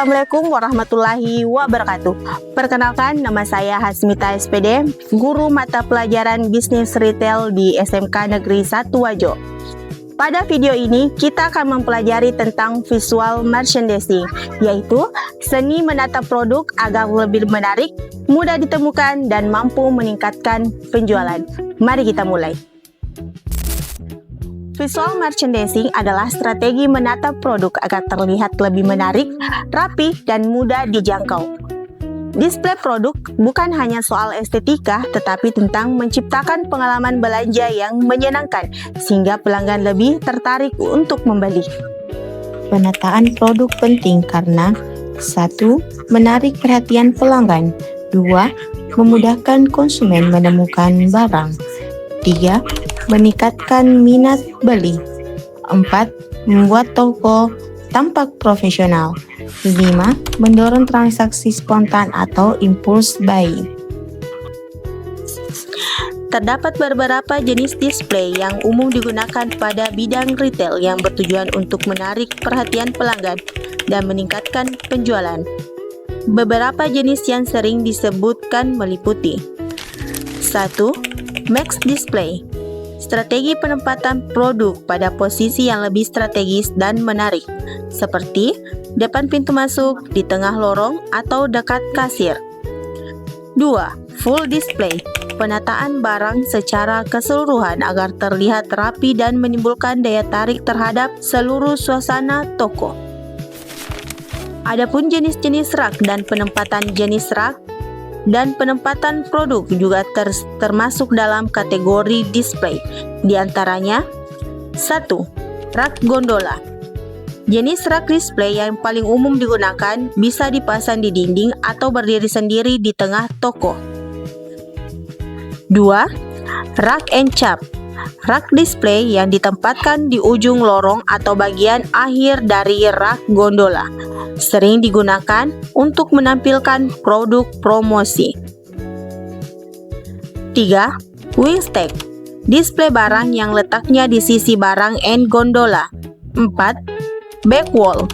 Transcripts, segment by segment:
Assalamualaikum warahmatullahi wabarakatuh. Perkenalkan, nama saya Hasmita SPD, guru mata pelajaran bisnis retail di SMK Negeri 1 Wajo. Pada video ini, kita akan mempelajari tentang visual merchandising, yaitu seni menata produk agar lebih menarik, mudah ditemukan, dan mampu meningkatkan penjualan. Mari kita mulai. Visual merchandising adalah strategi menata produk agar terlihat lebih menarik, rapi, dan mudah dijangkau. Display produk bukan hanya soal estetika, tetapi tentang menciptakan pengalaman belanja yang menyenangkan, sehingga pelanggan lebih tertarik untuk membeli. Penataan produk penting karena 1. Menarik perhatian pelanggan. 2. Memudahkan konsumen menemukan barang. 3. Meningkatkan minat beli. 4. Membuat toko tampak profesional. 5. Mendorong transaksi spontan atau impulse buying. Terdapat beberapa jenis display yang umum digunakan pada bidang retail yang bertujuan untuk menarik perhatian pelanggan dan meningkatkan penjualan. Beberapa jenis yang sering disebutkan meliputi 1. Max Display. Strategi penempatan produk pada posisi yang lebih strategis dan menarik, seperti depan pintu masuk, di tengah lorong, atau dekat kasir. 2. Full Display. Penataan barang secara keseluruhan agar terlihat rapi dan menimbulkan daya tarik terhadap seluruh suasana toko. Adapun jenis-jenis rak dan penempatan jenis rak dan penempatan produk juga termasuk dalam kategori display. Di antaranya 1. Rak gondola. Jenis rak display yang paling umum digunakan bisa dipasang di dinding atau berdiri sendiri di tengah toko. 2. Rak and cap. Rak display yang ditempatkan di ujung lorong atau bagian akhir dari rak gondola. Sering digunakan untuk menampilkan produk promosi. 3. Wing stack. Display barang yang letaknya di sisi barang and gondola. 4. Back wall.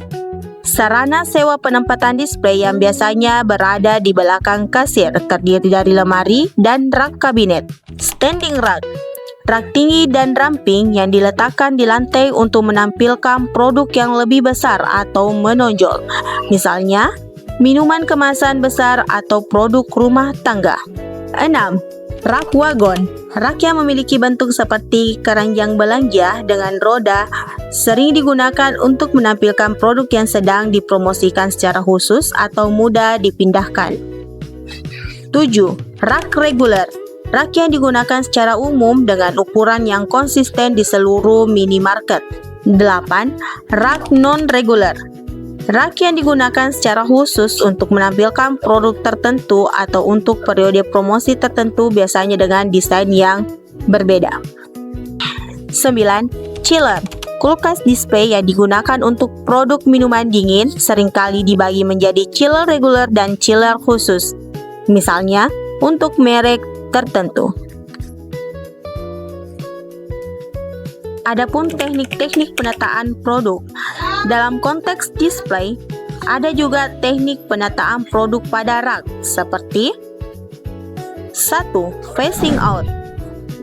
Sarana sewa penempatan display yang biasanya berada di belakang kasir, terdiri dari lemari dan rak kabinet. Standing rack. Rak tinggi dan ramping yang diletakkan di lantai untuk menampilkan produk yang lebih besar atau menonjol. Misalnya, minuman kemasan besar atau produk rumah tangga. 6. Rak wagon. Rak yang memiliki bentuk seperti keranjang belanja dengan roda sering digunakan untuk menampilkan produk yang sedang dipromosikan secara khusus atau mudah dipindahkan. 7. Rak regular. Rak yang digunakan secara umum dengan ukuran yang konsisten di seluruh minimarket. 8. Rak non-regular. Rak yang digunakan secara khusus untuk menampilkan produk tertentu atau untuk periode promosi tertentu, biasanya dengan desain yang berbeda. 9. Chiller. Kulkas display yang digunakan untuk produk minuman dingin seringkali dibagi menjadi chiller regular dan chiller khusus. Misalnya, untuk merek tertentu. Adapun teknik-teknik penataan produk dalam konteks display, ada juga teknik penataan produk pada rak seperti 1. Facing out,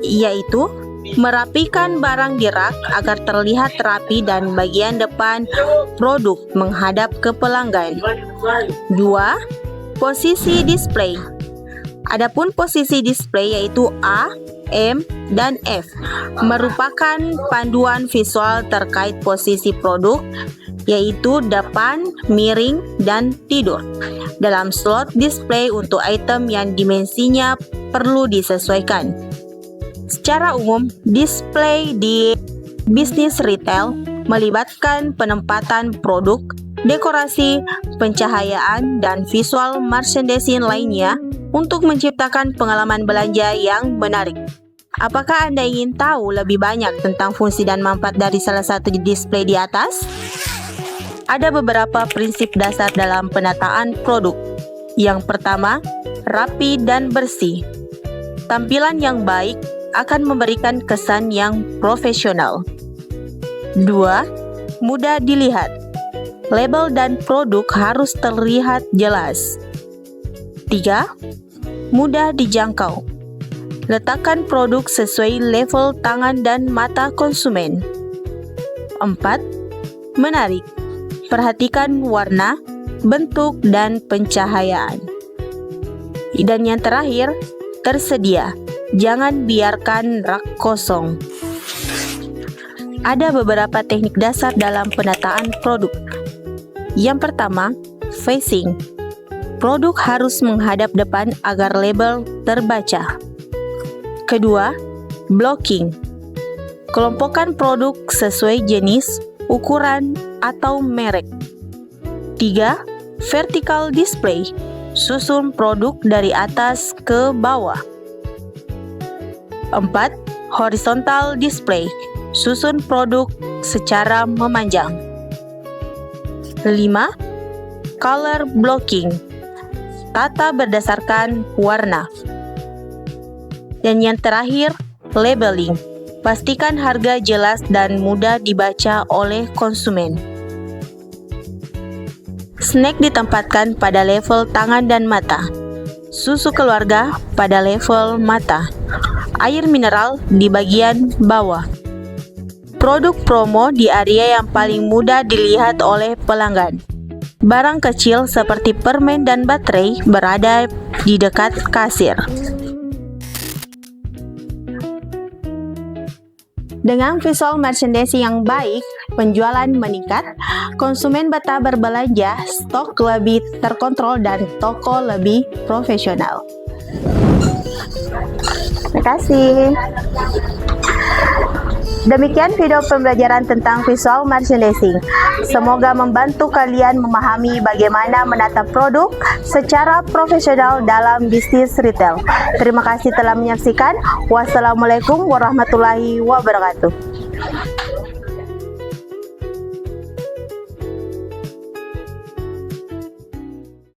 yaitu merapikan barang di rak agar terlihat rapi dan bagian depan produk menghadap ke pelanggan. 2. Posisi display. Adapun posisi display yaitu A, M, dan F merupakan panduan visual terkait posisi produk, yaitu depan, miring, dan tidur dalam slot display untuk item yang dimensinya perlu disesuaikan. Secara umum, display di bisnis retail melibatkan penempatan produk, dekorasi, pencahayaan, dan visual merchandising lainnya untuk menciptakan pengalaman belanja yang menarik. Apakah Anda ingin tahu lebih banyak tentang fungsi dan manfaat dari salah satu display di atas? Ada beberapa prinsip dasar dalam penataan produk. Yang pertama, rapi dan bersih. Tampilan yang baik akan memberikan kesan yang profesional. 2. Mudah dilihat. Label dan produk harus terlihat jelas. 3. Mudah dijangkau. Letakkan produk sesuai level tangan dan mata konsumen. 4. Menarik. Perhatikan warna, bentuk, dan pencahayaan. Dan yang terakhir, tersedia. Jangan biarkan rak kosong. Ada beberapa teknik dasar dalam penataan produk. Yang pertama, facing. Produk harus menghadap depan agar label terbaca. Kedua, blocking. Kelompokkan produk sesuai jenis, ukuran, atau merek. 3. Vertical display. Susun produk dari atas ke bawah. 4. Horizontal display. Susun produk secara memanjang. 5. Color blocking. Tata berdasarkan warna. Dan yang terakhir, labeling. Pastikan harga jelas dan mudah dibaca oleh konsumen. Snack ditempatkan pada level tangan dan mata. Susu keluarga pada level mata. Air mineral di bagian bawah. Produk promo di area yang paling mudah dilihat oleh pelanggan. Barang kecil seperti permen dan baterai berada di dekat kasir. Dengan visual merchandising yang baik, penjualan meningkat, konsumen betah berbelanja, stok lebih terkontrol, dan toko lebih profesional. Terima kasih. Demikian video pembelajaran tentang visual merchandising. Semoga membantu kalian memahami bagaimana menata produk secara profesional dalam bisnis retail. Terima kasih telah menyaksikan. Wassalamualaikum warahmatullahi wabarakatuh.